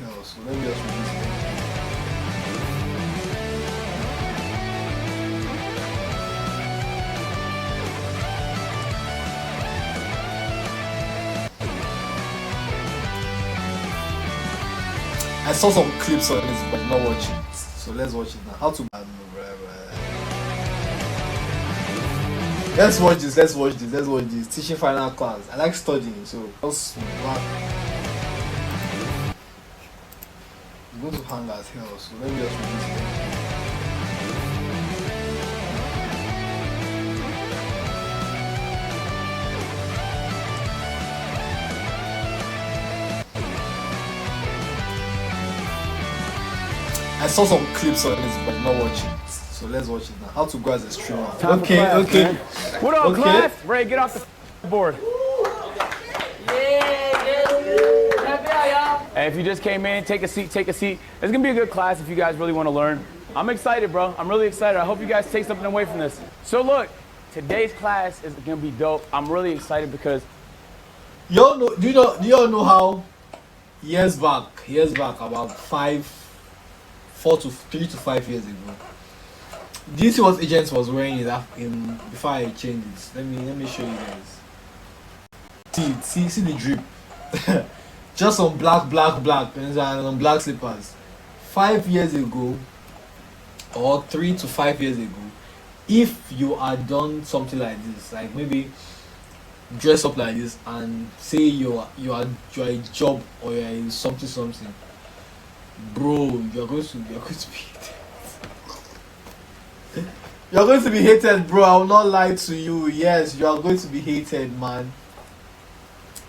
hell, so let me just release it. I saw some clips on this, but not watch it. So let's watch it now. How to let's watch this. Teaching final class. I like studying, so just I'm going to hang as hell, so let me just release it. I saw some clips on this, but not watch it. So let's watch it now. How to go as a streamer. Okay. Man. What up, class? Ray, get off the board. Hey, if you just came in, take a seat. It's gonna be a good class if you guys really want to learn. I'm excited, bro. I'm really excited. I hope you guys take something away from this. So look, today's class is gonna be dope. I'm really excited because do you all know how years back, about 3 to 5 years ago, this was agents was wearing it before I changed it. Let me show you guys. See the drip. Just on black and on black slippers. 5 years ago, or 3 to 5 years ago, if you had done something like this, like maybe dress up like this and say you are a job or you're in something, bro, you're going to be hated. You're going to be hated, bro. I will not lie to you. Yes, you are going to be hated, man.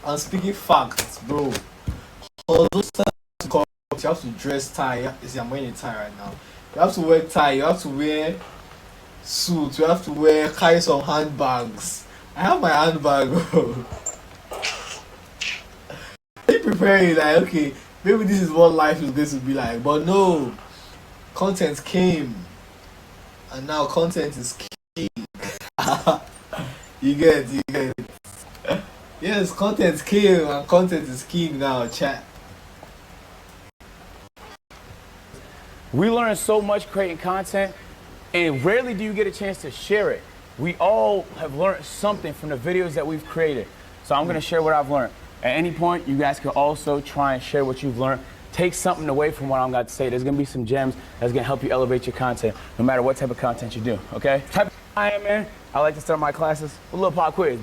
I'm speaking facts, bro. You have to dress tie. See, I'm wearing a tie right now. You have to wear tie. You have to wear suit. You have to carry some handbags. I have my handbag, bro. Are you preparing? Like, okay, maybe this is what life is going to be like. But no, content came, and now content is king. You get it. Yes, content came and content is king now, chat. we learn so much creating content, and rarely do you get a chance to share it. We all have learned something from the videos that we've created. So I'm gonna share what I've learned. At any point, you guys can also try and share what you've learned. Take something away from what I'm about to say. There's gonna be some gems that's gonna help you elevate your content, no matter what type of content you do, okay? Type of I am, man. I like to start my classes with a little pop quiz.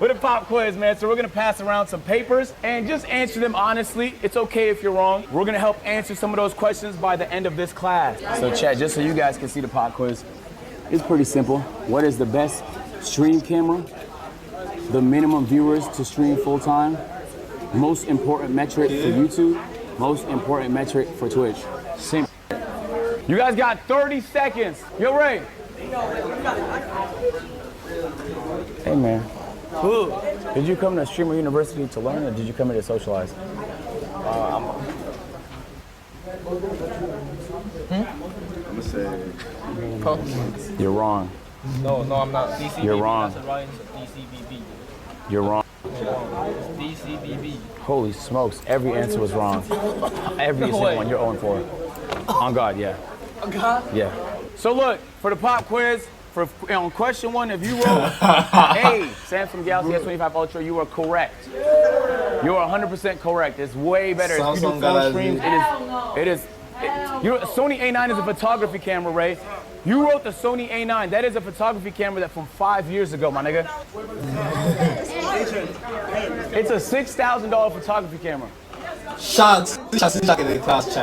With a pop quiz, man. So we're gonna pass around some papers and just answer them honestly. It's okay if you're wrong. We're gonna help answer some of those questions by the end of this class. So chat, just so you guys can see the pop quiz, it's pretty simple. What is the best stream camera? The minimum viewers to stream full time? Most important metric for YouTube? Most important metric for Twitch? Simple. You guys got 30 seconds. Yo, Ray. Hey, man. Did you come to Streamer University to learn, or did you come here to socialize? I'm gonna say. You're wrong. No, I'm not. DCBB. You're wrong. DCBB. You're wrong. DCBB. Holy smokes, every answer was wrong. Every single one, you're 0 for. On God, yeah. On God? Yeah. So look, for the pop quiz, on question 1, if you wrote A, Samsung Galaxy S25 Ultra, you are correct. You are 100% correct. It's way better. If you do full streams, Sony A9 is a photography camera, Ray. You wrote the Sony A9. That is a photography camera that from 5 years ago, my nigga. It's a $6,000 photography camera.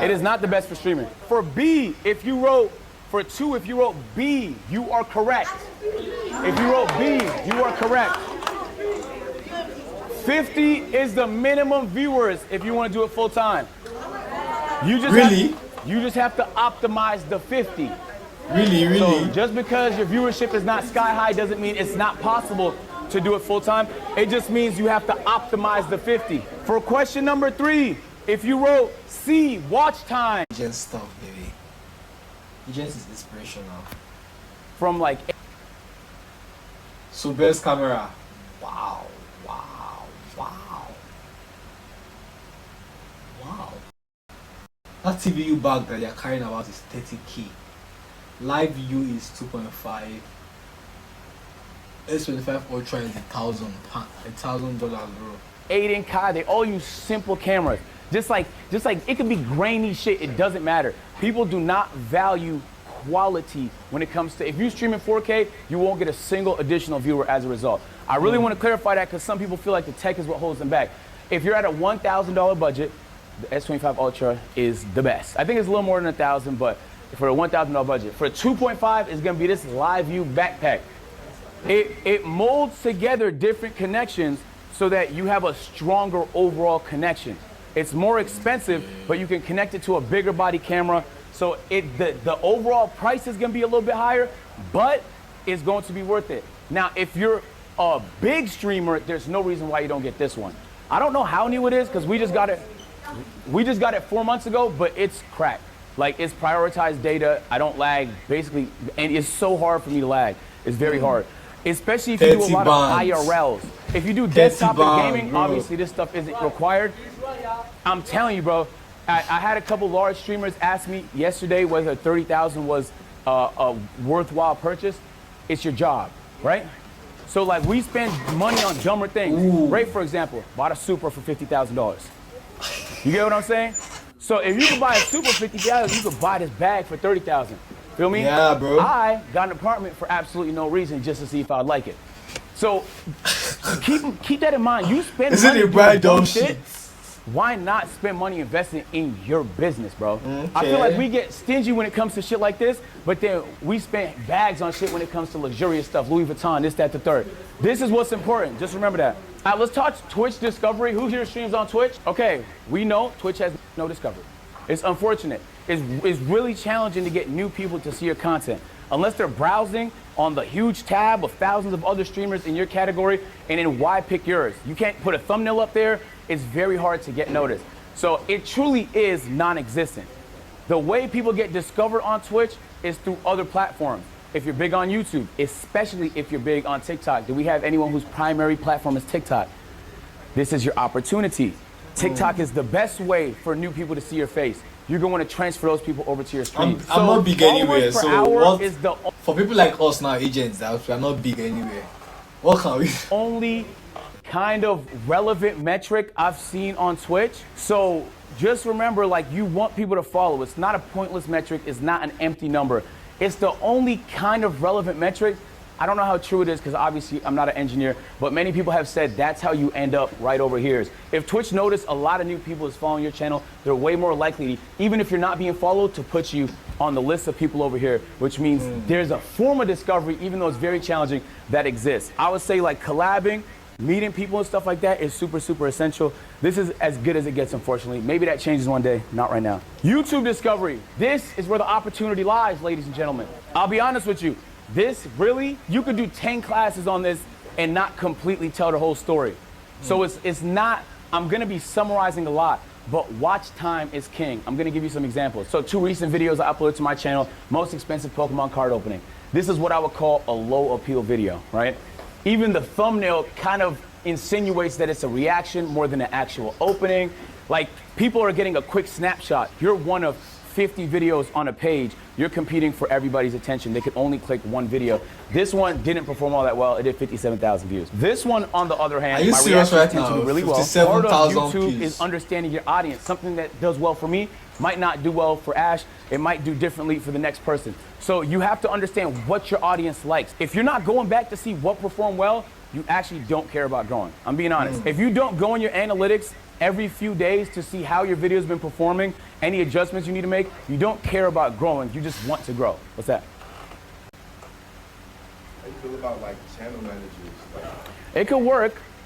It is not the best for streaming. For B, if you wrote B, you are correct. If you wrote B, you are correct. 50 is the minimum viewers if you want to do it full time. You just have to optimize the 50. Really? So just because your viewership is not sky high doesn't mean it's not possible to do it full time. It just means you have to optimize the 50. For question number 3, if you wrote C, watch time. Agent stuff, baby. Agent is inspirational. From like. So best camera. Wow. That TVU bag that they're carrying about is 30k. Live view is 2.5. S25 Ultra is $1,000, bro. Aiden, Kai, they all use simple cameras. Just like it could be grainy shit, it doesn't matter. People do not value quality when it comes to, if you stream in 4K, you won't get a single additional viewer as a result. I really want to clarify that because some people feel like the tech is what holds them back. If you're at a $1,000 budget, the S25 Ultra is the best. I think it's a little more than 1,000, but for a $1,000 budget. For a 2.5, it's gonna be this live view backpack. It molds together different connections so that you have a stronger overall connection. It's more expensive, but you can connect it to a bigger body camera. So the overall price is gonna be a little bit higher, but it's going to be worth it. Now, if you're a big streamer, there's no reason why you don't get this one. I don't know how new it is because we just got it 4 months ago, but it's cracked. Like, it's prioritized data. I don't lag, basically, and it's so hard for me to lag. It's very hard, especially if you do a lot of IRLs. If you do desktop and gaming, bro, obviously this stuff isn't required. I'm telling you, bro, I had a couple large streamers ask me yesterday whether 30,000 was a worthwhile purchase. It's your job, right? So, like, we spend money on dumber things. Ooh. Ray, for example, bought a Supra for $50,000. You get what I'm saying? So if you could buy a Supra for $50,000, you could buy this bag for $30,000. Feel me? Yeah, bro. I got an apartment for absolutely no reason, just to see if I'd like it. So keep that in mind. You spend Isn't money it bright doing dumb shit. shit? Why not spend money investing in your business, bro? Okay. I feel like we get stingy when it comes to shit like this, but then we spend bags on shit when it comes to luxurious stuff, Louis Vuitton, this, that, the third. This is what's important. Just remember that. All right, let's talk Twitch discovery. Who here streams on Twitch? Okay, we know Twitch has no discovery. It's unfortunate. It's really challenging to get new people to see your content. Unless they're browsing on the huge tab of thousands of other streamers in your category, and then why pick yours? You can't put a thumbnail up there. It's very hard to get noticed. So it truly is non-existent. The way people get discovered on Twitch is through other platforms. If you're big on YouTube, especially if you're big on TikTok. Do we have anyone whose primary platform is TikTok? This is your opportunity. TikTok is the best way for new people to see your face. You're going to want to transfer those people over to your stream. I'm not big anywhere, so what, is the for people like us now, agents, that we are not big anywhere. What can we? only kind of relevant metric I've seen on Twitch. So just remember, like, you want people to follow. It's not a pointless metric. It's not an empty number. It's the only kind of relevant metric. I don't know how true it is because obviously I'm not an engineer, but many people have said that's how you end up right over here. If Twitch noticed a lot of new people is following your channel, they're way more likely, even if you're not being followed, to put you on the list of people over here, which means there's a form of discovery, even though it's very challenging, that exists. I would say, like, collabing, meeting people and stuff like that is super, super essential. This is as good as it gets, unfortunately. Maybe that changes one day, not right now. YouTube discovery. This is where the opportunity lies, ladies and gentlemen. I'll be honest with you. This, really, you could do 10 classes on this and not completely tell the whole story. So it's not, I'm gonna be summarizing a lot, but watch time is king. I'm gonna give you some examples. So 2 recent videos I uploaded to my channel, most expensive Pokemon card opening. This is what I would call a low appeal video, right? Even the thumbnail kind of insinuates that it's a reaction more than an actual opening. Like, people are getting a quick snapshot. You're one of 50 videos on a page. You're competing for everybody's attention. They could only click one video. This one didn't perform all that well. It did 57,000 views. This one, on the other hand, my reactions tend to do really well. Part of YouTube is understanding your audience. Something that does well for me might not do well for Ash. It might do differently for the next person. So you have to understand what your audience likes. If you're not going back to see what performed well, you actually don't care about growing. I'm being honest. If you don't go in your analytics every few days to see how your video's been performing, any adjustments you need to make, you don't care about growing, you just want to grow. What's that? How you feel about, like, channel managers? Like, It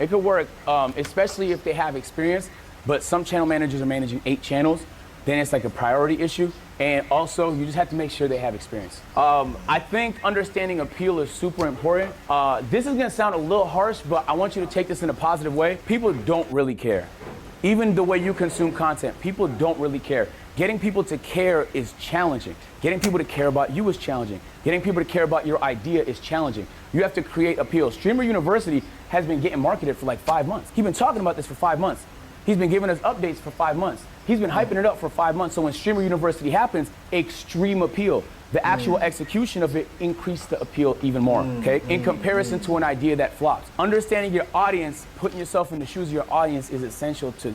could work, especially if they have experience, but some channel managers are managing 8 channels, then it's like a priority issue. And also, you just have to make sure they have experience. I think understanding appeal is super important. This is gonna sound a little harsh, but I want you to take this in a positive way. People don't really care. Even the way you consume content, people don't really care. Getting people to care is challenging. Getting people to care about you is challenging. Getting people to care about your idea is challenging. You have to create appeal. Streamer University has been getting marketed for like 5 months. He's been talking about this for 5 months. He's been giving us updates for 5 months. He's been hyping it up for 5 months. So when Streamer University happens, extreme appeal. The actual execution of it increased the appeal even more, okay? In comparison to an idea that flops. Understanding your audience, putting yourself in the shoes of your audience is essential to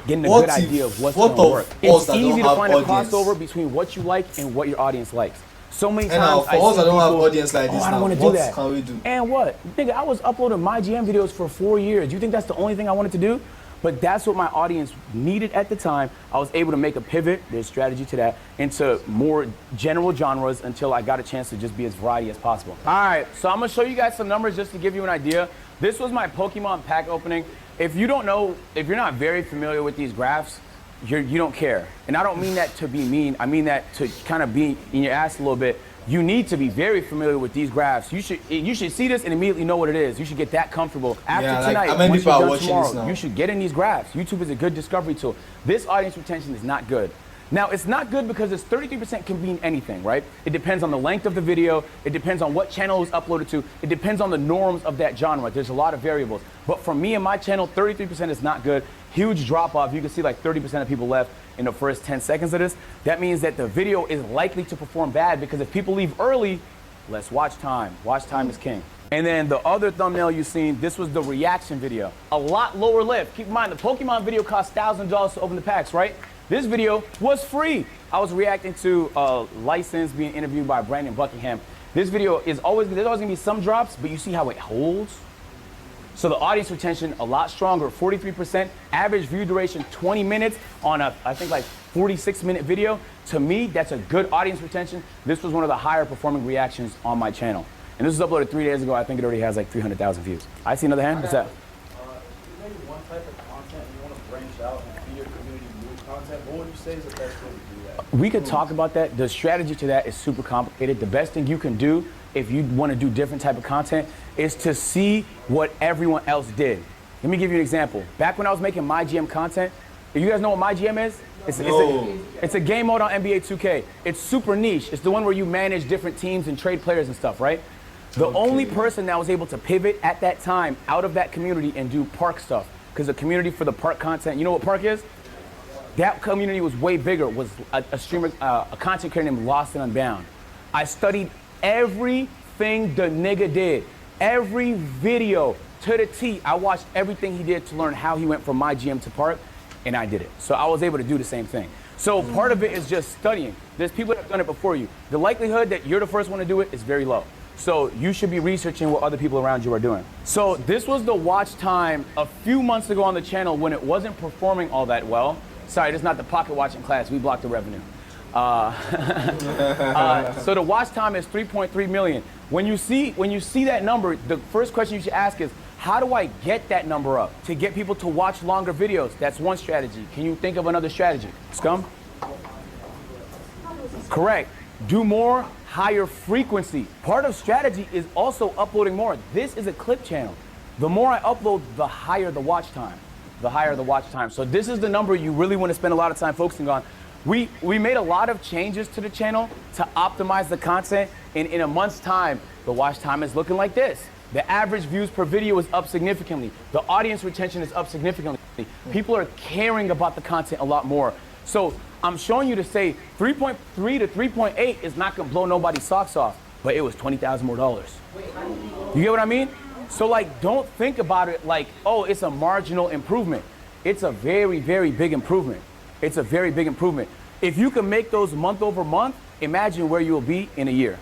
getting a good idea of what's going to work. It's easy to find a crossover between what you like and what your audience likes. So many times now, for us, I don't have audience like this I don't now. want to do What that. can we do? And what? Nigga, I was uploading my GM videos for 4 years. You think that's the only thing I wanted to do? But that's what my audience needed at the time. I was able to make a pivot, there's strategy to that, into more general genres until I got a chance to just be as variety as possible. All right, so I'm gonna show you guys some numbers just to give you an idea. This was my Pokemon pack opening. If you don't know, if you're not very familiar with these graphs, you don't care. And I don't mean that to be mean, I mean that to kind of be in your ass a little bit. You need to be very familiar with these graphs. You should see this and immediately know what it is. You should get that comfortable. After tonight, once you're done tomorrow, you should get in these graphs. YouTube is a good discovery tool. This audience retention is not good. Now, it's not good because it's 33% can mean anything, right? It depends on the length of the video. It depends on what channel it's uploaded to. It depends on the norms of that genre. There's a lot of variables. But for me and my channel, 33% is not good. Huge drop off. You can see like 30% of people left in the first 10 seconds of this. That means that the video is likely to perform bad because if people leave early, less watch time. Watch time is king. And then the other thumbnail you've seen, this was the reaction video. A lot lower lift. Keep in mind, the Pokemon video cost $1,000 to open the packs, right? This video was free. I was reacting to a license being interviewed by Brandon Buckingham. This video is there's always gonna be some drops, but you see how it holds? So the audience retention, a lot stronger, 43%. Average view duration, 20 minutes on a, I think like 46-minute video. To me, that's a good audience retention. This was one of the higher performing reactions on my channel. And this was uploaded 3 days ago. I think it already has like 300,000 views. I see another hand, what's that? Maybe one type of content you want to branch out and feed your community new content. What would you say is the best way to do that? We could talk about that. The strategy to that is super complicated. The best thing you can do if you want to do different type of content is to see what everyone else did. Let me give you an example. Back when I was making my GM content, you guys know what my GM is? It's a game mode on NBA 2K. It's super niche. It's the one where you manage different teams and trade players and stuff, right? The only person that was able to pivot at that time out of that community and do park stuff, because the community for the park content, you know what park is? That community was way bigger, was a streamer, a content creator named Lost and Unbound. I studied everything the nigga did. Every video to the T. I watched everything he did to learn how he went from my GM to park, and I did it. So I was able to do the same thing. So part of it is just studying. There's people that have done it before you. The likelihood that you're the first one to do it is very low. So you should be researching what other people around you are doing. So this was the watch time a few months ago on the channel when it wasn't performing all that well. Sorry, this is not the pocket watching class. We blocked the revenue. So the watch time is 3.3 million. When you see that number, the first question you should ask is, how do I get that number up? To get people to watch longer videos, that's one strategy. Can you think of another strategy? Scum? Correct. Do more, higher frequency. Part of strategy is also uploading more. This is a clip channel. The more I upload, the higher the watch time. The higher the watch time. So this is the number you really want to spend a lot of time focusing on. We made a lot of changes to the channel to optimize the content, and in a month's time, the watch time is looking like this. The average views per video is up significantly. The audience retention is up significantly. People are caring about the content a lot more. So I'm showing you to say 3.3 to 3.8 is not gonna blow nobody's socks off, but it was $20,000 more. You get what I mean? So like, don't think about it like, oh, it's a marginal improvement. It's a very, very big improvement. It's a very big improvement. If you can make those month over month, imagine where you will be in a year.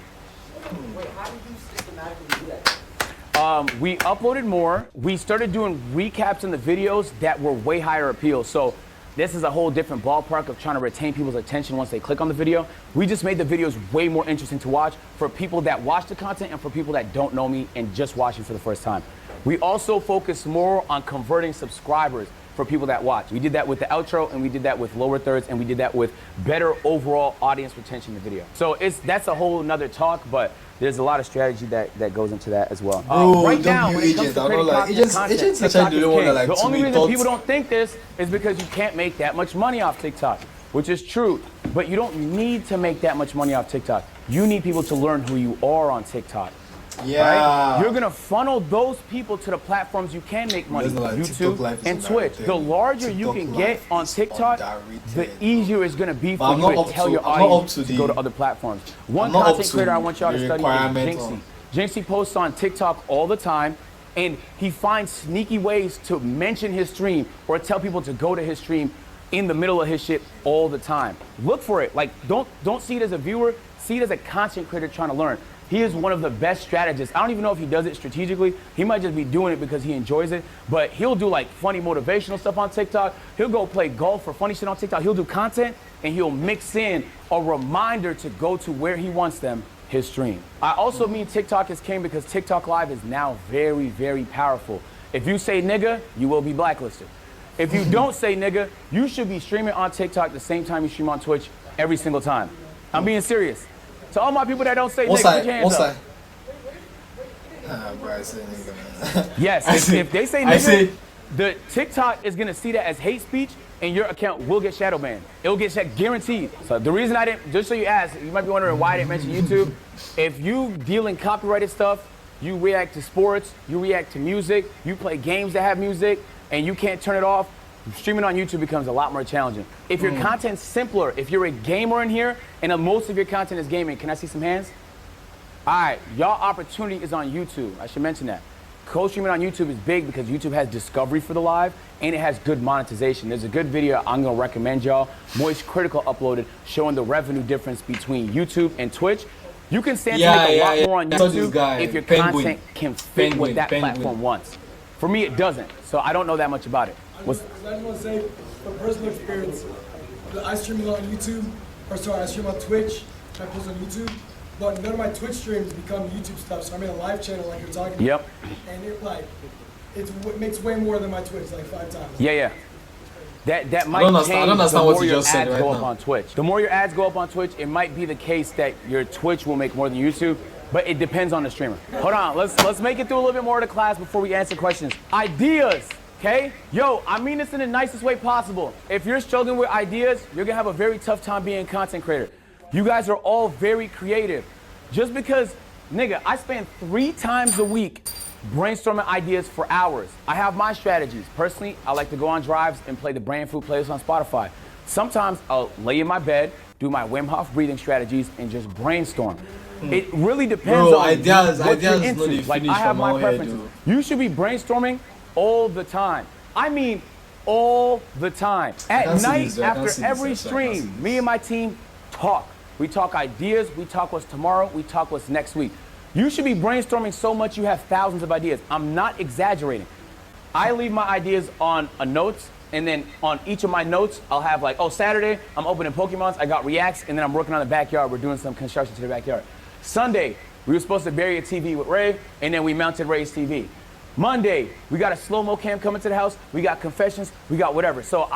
Wait, how did you systematically do that? We uploaded more. We started doing recaps in the videos that were way higher appeal. So this is a whole different ballpark of trying to retain people's attention once they click on the video. We just made the videos way more interesting to watch for people that watch the content and for people that don't know me and just watching for the first time. We also focus more on converting subscribers for people that watch. We did that with the outro, and we did that with lower thirds, and we did that with better overall audience retention in the video. So that's a whole nother talk, but there's a lot of strategy that goes into that as well. Right now, when it comes to creating content, TikTok is king. The only reason people don't think this is because you can't make that much money off TikTok, which is true. But you don't need to make that much money off TikTok. You need people to learn who you are on TikTok. Yeah. You're gonna funnel those people to the platforms you can make money, Listen, like, TikTok Live YouTube is and a Twitch. direct The thing. larger you TikTok can Live get on is TikTok, undirected. the easier it's gonna be But for I'm you not to up tell to- your I'm not up audience to to go the- to other platforms. One I'm not up content to creator I want y'all to the study is requirement Jinxie. on- Jinxie posts on TikTok all the time, and he finds sneaky ways to mention his stream or tell people to go to his stream in the middle of his shit all the time. Look for it. Like, don't see it as a viewer. See it as a content creator trying to learn. He is one of the best strategists. I don't even know if he does it strategically. He might just be doing it because he enjoys it. But he'll do like funny motivational stuff on TikTok. He'll go play golf or funny shit on TikTok. He'll do content and he'll mix in a reminder to go to where he wants them, his stream. I also mean TikTok is king because TikTok Live is now very, very powerful. If you say nigga, you will be blacklisted. If you don't say nigga, you should be streaming on TikTok the same time you stream on Twitch every single time. I'm being serious. To all my people that don't say nigga, put your hands up. Bro, I say nigga, man. Yes, if they say I nigga, say- the TikTok is gonna see that as hate speech and your account will get shadow banned. It'll get guaranteed. So the reason I didn't, just so you ask, you might be wondering why I didn't mention YouTube. If you deal in copyrighted stuff, you react to sports, you react to music, you play games that have music, and you can't turn it off, streaming on YouTube becomes a lot more challenging. If your content's simpler, if you're a gamer in here, and most of your content is gaming, can I see some hands? All right, y'all opportunity is on YouTube. I should mention that. Co-streaming on YouTube is big because YouTube has discovery for the live and it has good monetization. There's a good video I'm gonna recommend y'all. Moist Critical uploaded showing the revenue difference between YouTube and Twitch. You can stand to make a lot more on I saw this YouTube guy, if your Penguin. content can fit what that Penguin. platform wants. For me, it doesn't, so I don't know that much about it. I just want to say, from personal experience, I stream on YouTube, I stream on Twitch, I post on YouTube, but none of my Twitch streams become YouTube stuff, so I'm in a live channel like you're talking about. Yep. And it makes way more than my Twitch, like 5 times. Yeah. That might don't change understand- I don't understand the what more you your just said ads right go now. up on Twitch. The more your ads go up on Twitch, it might be the case that your Twitch will make more than YouTube, but it depends on the streamer. Hold on, let's make it through a little bit more of the class before we answer questions. Ideas, okay? Yo, I mean this in the nicest way possible. If you're struggling with ideas, you're gonna have a very tough time being a content creator. You guys are all very creative. Just because, nigga, I spend 3 times a week brainstorming ideas for hours. I have my strategies. Personally, I like to go on drives and play the Brand Food playlist on Spotify. Sometimes I'll lay in my bed, do my Wim Hof breathing strategies, and just brainstorm. It really depends Bro, on ideas what you're not into. the Like, finish I have from my out here, preferences. dude. You should be brainstorming all the time. I mean, all the time. At can't see night, this, I can't after see this, every I can't see stream, me and my team talk. We talk ideas, we talk what's tomorrow, we talk what's next week. You should be brainstorming so much you have thousands of ideas. I'm not exaggerating. I leave my ideas on a notes, and then on each of my notes, I'll have like, oh, Saturday, I'm opening Pokemons, I got reacts, and then I'm working on the backyard. We're doing some construction to the backyard. Sunday, we were supposed to bury a TV with Ray, and then we mounted Ray's TV. Monday, we got a slow-mo cam coming to the house, we got confessions, we got whatever. So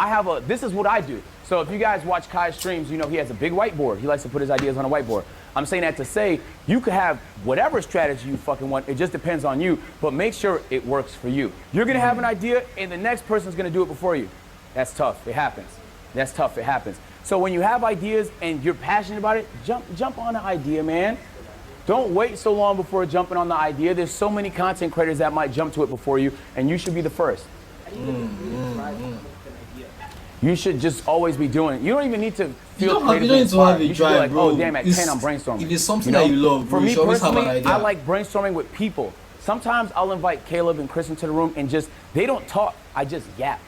this is what I do. So if you guys watch Kai's streams, you know he has a big whiteboard. He likes to put his ideas on a whiteboard. I'm saying that to say, you could have whatever strategy you fucking want, it just depends on you, but make sure it works for you. You're gonna have an idea, and the next person's gonna do it before you. That's tough, it happens. That's tough, it happens. So when you have ideas and you're passionate about it, jump on the idea, man. Don't wait so long before jumping on the idea. There's so many content creators that might jump to it before you, and you should be the first. You should just always be doing it. You don't even need to feel creatively you don't need to inspired. have a You should be drive, like, bro. oh, damn, at 10 I'm brainstorming. If it's something that you love, bro, for you me should always have an personally, idea. I like brainstorming with people. Sometimes I'll invite Caleb and Chris into the room and they don't talk, I just yap.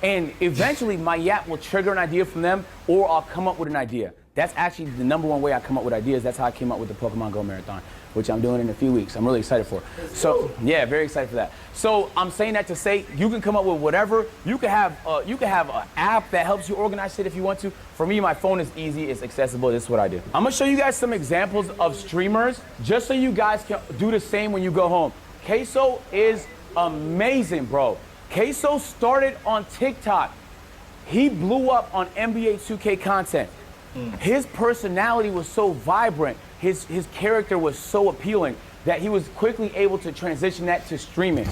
And eventually my yap will trigger an idea from them, or I'll come up with an idea. That's actually the #1 way I come up with ideas. That's how I came up with the Pokemon Go Marathon, which I'm doing in a few weeks. I'm really excited for. So yeah, very excited for that. So I'm saying that to say you can come up with whatever. You can have an app that helps you organize shit if you want to. For me, my phone is easy, it's accessible. This is what I do. I'm gonna show you guys some examples of streamers, just so you guys can do the same when you go home. Queso is amazing, bro. Queso started on TikTok. He blew up on NBA 2K content. His personality was so vibrant, his character was so appealing that he was quickly able to transition that to streaming.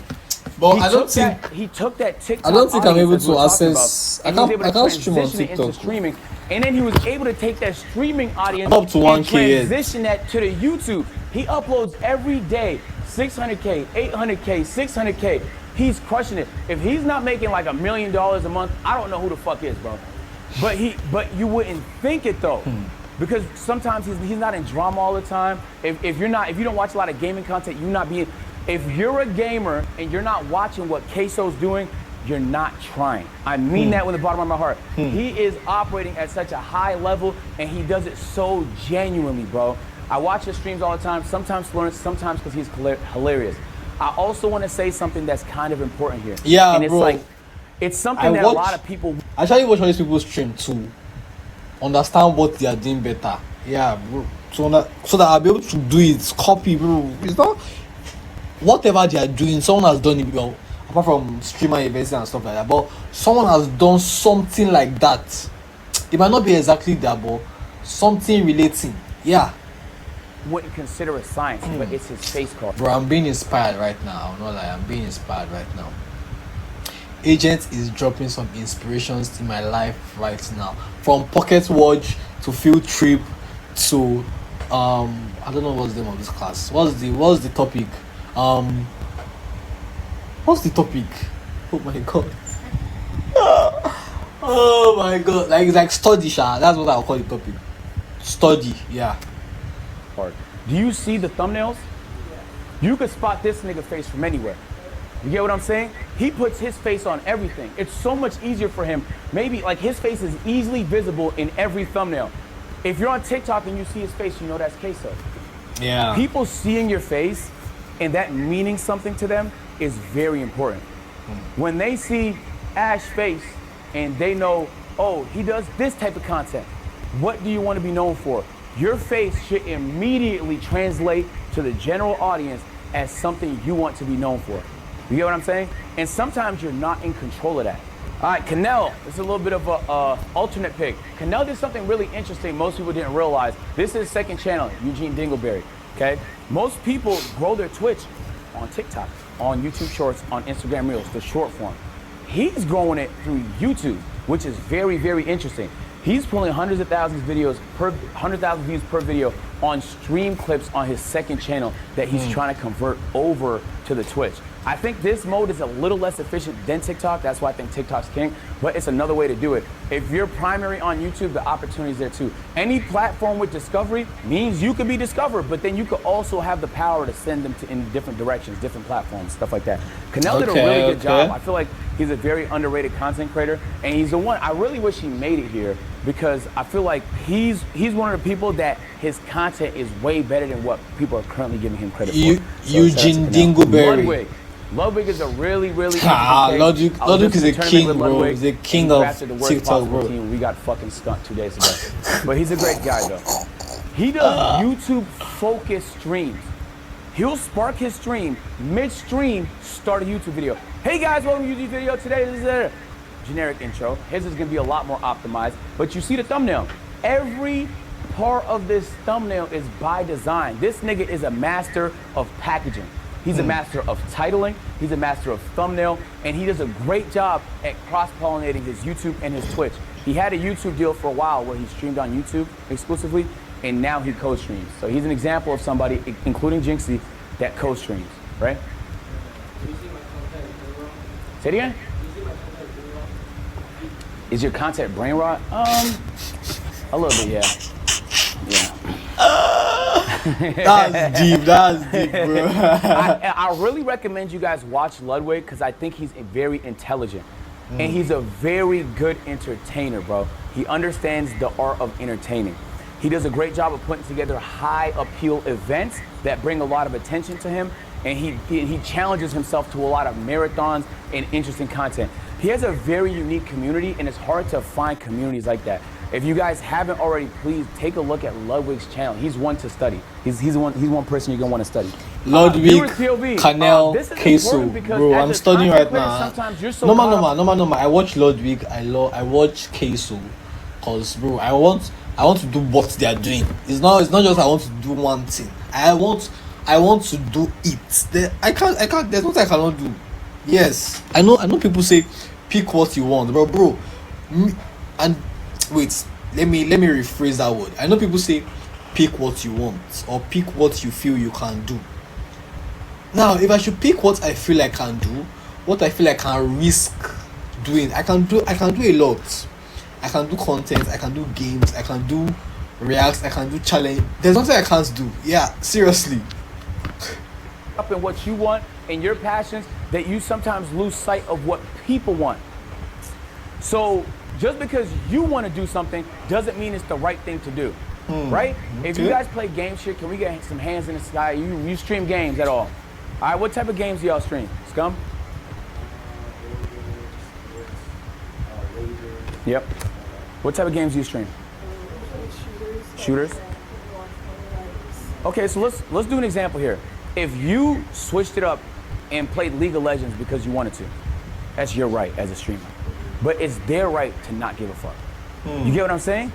But I don't think he took that TikTok. I don't think I'm audience able that we to were talking access- about, and I he was able to can't stream on transition it into TikTok. streaming, and then he was able to take that streaming audience Up to and 1K, yeah. transition that to the YouTube. He uploads every day. 600K, 800K, 600K. He's crushing it. If he's not making like $1 million a month, I don't know who the fuck is, bro. But you wouldn't think it though, because sometimes he's not in drama all the time. If you don't watch a lot of gaming content, if you're a gamer and you're not watching what Queso's doing, you're not trying. I mean that with the bottom of my heart. He is operating at such a high level and he does it so genuinely, bro. I watch his streams all the time, sometimes to learn, sometimes because he's hilarious. I also want to say something that's kind of important here. Yeah, and it's bro. like, it's something that a lot of people... I actually watch all these people stream to understand what they are doing better. Yeah, bro. So that I'll be able to do it, copy, bro. It's not... Whatever they are doing, someone has done it, well, apart from streamer events and stuff like that, but someone has done something like that. It might not be exactly that, but something relating. Yeah. Wouldn't consider a science, but it's his face card. Bro, I'm being inspired right now. I'm not like I'm being inspired right now. Agent is dropping some inspirations in my life right now. From pocket watch to field trip to I don't know what's the name of this class. What's the topic? What's the topic? Oh my god. Oh my god. Like it's like study, Sha. That's what I'll call the topic. Study, yeah. Do you see the thumbnails? You could spot this nigga face from anywhere. You get what I'm saying? He puts his face on everything. It's so much easier for him. Maybe like his face is easily visible in every thumbnail. If you're on TikTok and you see his face, you know that's Queso. Yeah. People seeing your face and that meaning something to them is very important. When they see Ash's face and they know, oh, he does this type of content. What do you want to be known for? Your face should immediately translate to the general audience as something you want to be known for. You get what I'm saying? And sometimes you're not in control of that. All right, Canel, this is a little bit of a alternate pick. Canel did something really interesting most people didn't realize. This is his second channel, Eugene Dingleberry, okay? Most people grow their Twitch on TikTok, on YouTube Shorts, on Instagram Reels, the short form. He's growing it through YouTube, which is very, very interesting. He's pulling hundreds of thousands of videos per 100,000 views per video on stream clips on his second channel that he's trying to convert over to the Twitch. I think this mode is a little less efficient than TikTok. That's why I think TikTok's king, but it's another way to do it. If you're primary on YouTube, the opportunity's there too. Any platform with discovery means you could be discovered, but then you could also have the power to send them in different directions, different platforms, stuff like that. Canel did a really good job. I feel like he's a very underrated content creator, and he's the one, I really wish he made it here because I feel like he's one of the people that his content is way better than what people are currently giving him credit for. Eugene Dingleberry. Ludwig is a really, really Ludwig is a king, bro. He's a king of TikTok, bro. We got fucking skunked 2 days ago. But he's a great guy, though. He does YouTube-focused streams. He'll spark his stream, mid-stream, start a YouTube video. Hey guys, welcome to YouTube video today. This is a generic intro. His is gonna be a lot more optimized, but you see the thumbnail. Every part of this thumbnail is by design. This nigga is a master of packaging. He's a master of titling, he's a master of thumbnail, and he does a great job at cross-pollinating his YouTube and his Twitch. He had a YouTube deal for a while where he streamed on YouTube exclusively, and now he co-streams. So he's an example of somebody, including Jinxie, that co-streams, right? Say it again? Is your content brain rot? A little bit, yeah. That's deep, bro. I really recommend you guys watch Ludwig because I think he's very intelligent. And he's a very good entertainer, bro. He understands the art of entertaining. He does a great job of putting together high appeal events that bring a lot of attention to him. And he challenges himself to a lot of marathons and interesting content. He has a very unique community, and it's hard to find communities like that. If you guys haven't already, please take a look at Ludwig's channel. He's one to study. He's one person you're gonna want to study. Ludwig, Canel, Queso, bro. I'm studying right now. No. I watch Ludwig. I watch Queso, cause bro, I want to do what they are doing. It's not just I want to do one thing. I want to do it. I can't. There's what I cannot do. Yes, I know people say pick what you want, bro. And wait, let me rephrase that word. I know people say pick what you want or pick what you feel you can do. Now, if I should pick what I feel I can do, what I feel I can risk doing, I can do a lot. I can do content, I can do games, I can do reacts, I can do challenge. There's nothing I can't do. Yeah, seriously. Up in what you want and your passions that you sometimes lose sight of what people want. So just because you want to do something doesn't mean it's the right thing to do, right? If you guys play game shit, can we get some hands in the sky? You stream games at all? All right, what type of games do y'all stream? Scum? Yep. What type of games do you stream? Shooters. Okay, so let's do an example here. If you switched it up and played League of Legends because you wanted to, that's your right as a streamer. But it's their right to not give a fuck. You get what I'm saying?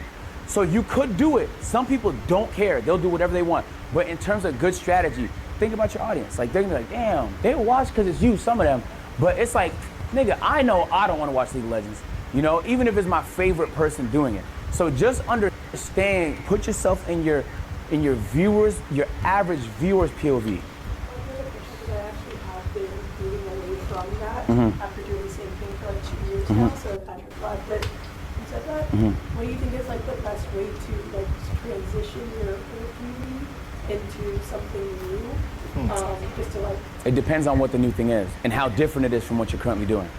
So you could do it. Some people don't care. They'll do whatever they want. But in terms of good strategy, think about your audience. Like, they're gonna be like, damn, they will watch because it's you, some of them. But it's like, nigga, I know I don't want to watch League of Legends. You know, even if it's my favorite person doing it. So just understand, put yourself in your viewers, your average viewer's POV. I actually have been moving away from that after doing the same thing for like 2 years now, so it kind of reflects. But you said that. What do you think is like the best way to like transition your community into something new? Just to like. It depends on what the new thing is and how different it is from what you're currently doing.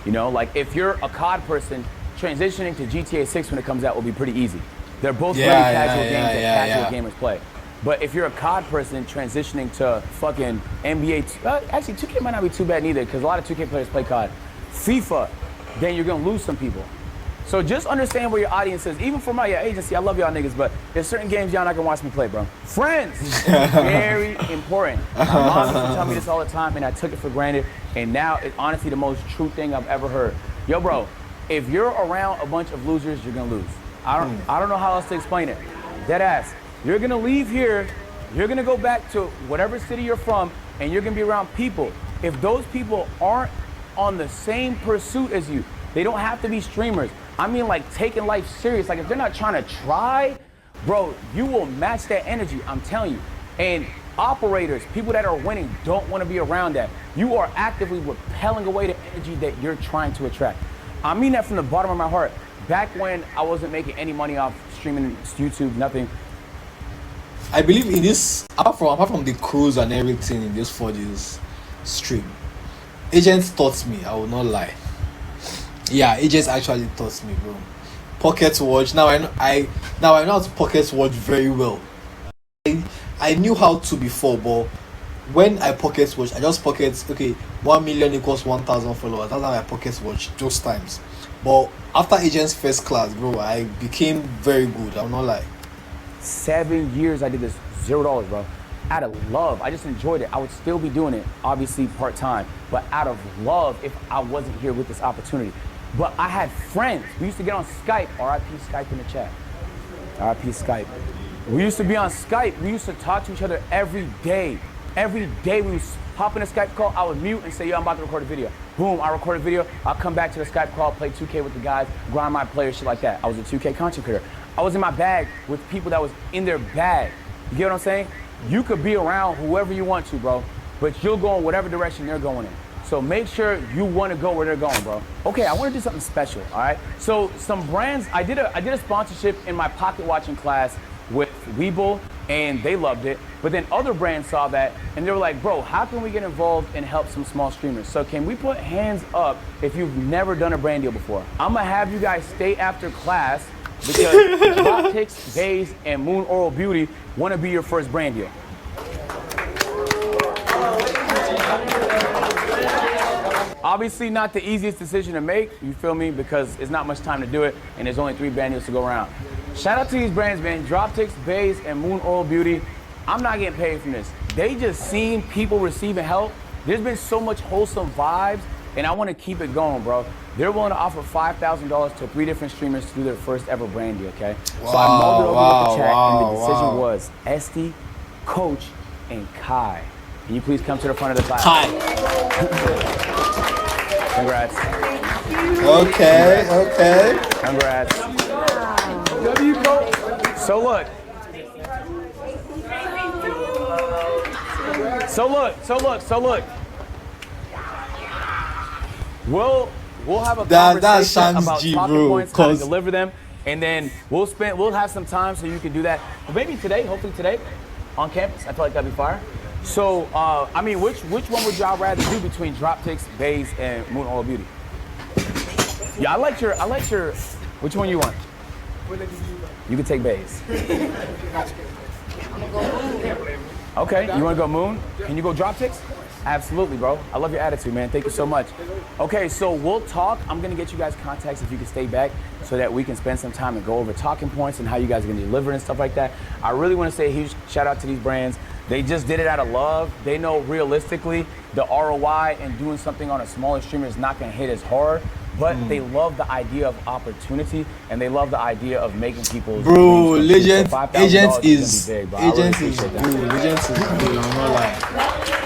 You know, like if you're a COD person, transitioning to GTA 6 when it comes out will be pretty easy. They're both really casual games that casual gamers play. But if you're a COD person transitioning to fucking NBA, actually 2K might not be too bad neither because a lot of 2K players play COD. FIFA, then you're gonna lose some people. So just understand where your audience is. Even for my agency, I love y'all niggas, but there's certain games y'all not gonna watch me play, bro. Friends is very important. My mom used to tell me this all the time and I took it for granted. And now it's honestly the most true thing I've ever heard. Yo, bro, if you're around a bunch of losers, you're gonna lose. I don't know how else to explain it. Dead ass. You're gonna leave here, you're gonna go back to whatever city you're from, and you're gonna be around people. If those people aren't on the same pursuit as you, they don't have to be streamers. I mean like taking life serious. Like if they're not trying to try, bro, you will match that energy, I'm telling you. And operators, people that are winning don't wanna be around that. You are actively repelling away the energy that you're trying to attract. I mean that from the bottom of my heart. Back when I wasn't making any money off streaming YouTube, nothing. I believe in this, apart from the crews and everything in this 4 days stream, agents taught me, I will not lie. Yeah, agents actually taught me, bro. Pocket watch. Now I know how to pocket watch very well. I knew how to before, but when I pocket watch, I just pocket, okay, 1 million equals 1,000 followers. That's how I pocket watch those times. But after agents first class, bro, I became very good. I'll not lie. 7 years I did this, $0, bro. Out of love, I just enjoyed it. I would still be doing it, obviously part-time, but out of love if I wasn't here with this opportunity. But I had friends. We used to get on Skype, RIP Skype in the chat. RIP Skype. We used to be on Skype. We used to talk to each other every day. Every day we would hop in a Skype call, I would mute and say, yo, I'm about to record a video. Boom, I record a video, I'll come back to the Skype call, play 2K with the guys, grind my players, shit like that. I was a 2K content creator. I was in my bag with people that was in their bag. You get what I'm saying? You could be around whoever you want to, bro, but you'll go in whatever direction they're going in. So make sure you want to go where they're going, bro. Okay, I want to do something special, all right? So some brands, I did a sponsorship in my pocket watching class with Weeble, and they loved it. But then other brands saw that, and they were like, bro, how can we get involved and help some small streamers? So can we put hands up if you've never done a brand deal before? I'm gonna have you guys stay after class because Droptics, Bays, and Moon Oral Beauty wanna be your first brand deal. Obviously not the easiest decision to make, you feel me? Because it's not much time to do it, and there's only 3 brand deals to go around. Shout out to these brands, man. Droptics, Bays, and Moon Oral Beauty. I'm not getting paid from this. They just seen people receiving help. There's been so much wholesome vibes, and I want to keep it going, bro. They're willing to offer $5,000 to 3 different streamers to do their first ever brand deal, okay? Wow, so I mulled it over with the chat, and the decision wow. was Esty, Coach, and Kai. Can you please come to the front of the class? Hi. Congrats. Okay. Congrats. So look. So look. We'll have a That's conversation Shan's about G, talking bro, points, how to 'cause- deliver them, and then we'll have some time so you can do that. But maybe today, hopefully today, on campus. I feel like that'd be fire. So, I mean, which one would y'all rather do between dropkicks, bays, and moon oil beauty? Yeah, I like your. Which one you want? You can take bays. Okay, you want to go moon? Can you go dropkicks? Absolutely, bro. I love your attitude, man. Thank you so much. Okay, so we'll talk. I'm gonna get you guys contacts if you can stay back so that we can spend some time and go over talking points and how you guys are gonna deliver and stuff like that. I really wanna say a huge shout out to these brands. They just did it out of love. They know realistically the ROI and doing something on a smaller streamer is not gonna hit as hard, but they love the idea of opportunity and they love the idea of making people. Bro, Legends $5,000 is gonna be big, bro. I really Agents is appreciate that. good. Legends is good. I'm not lying.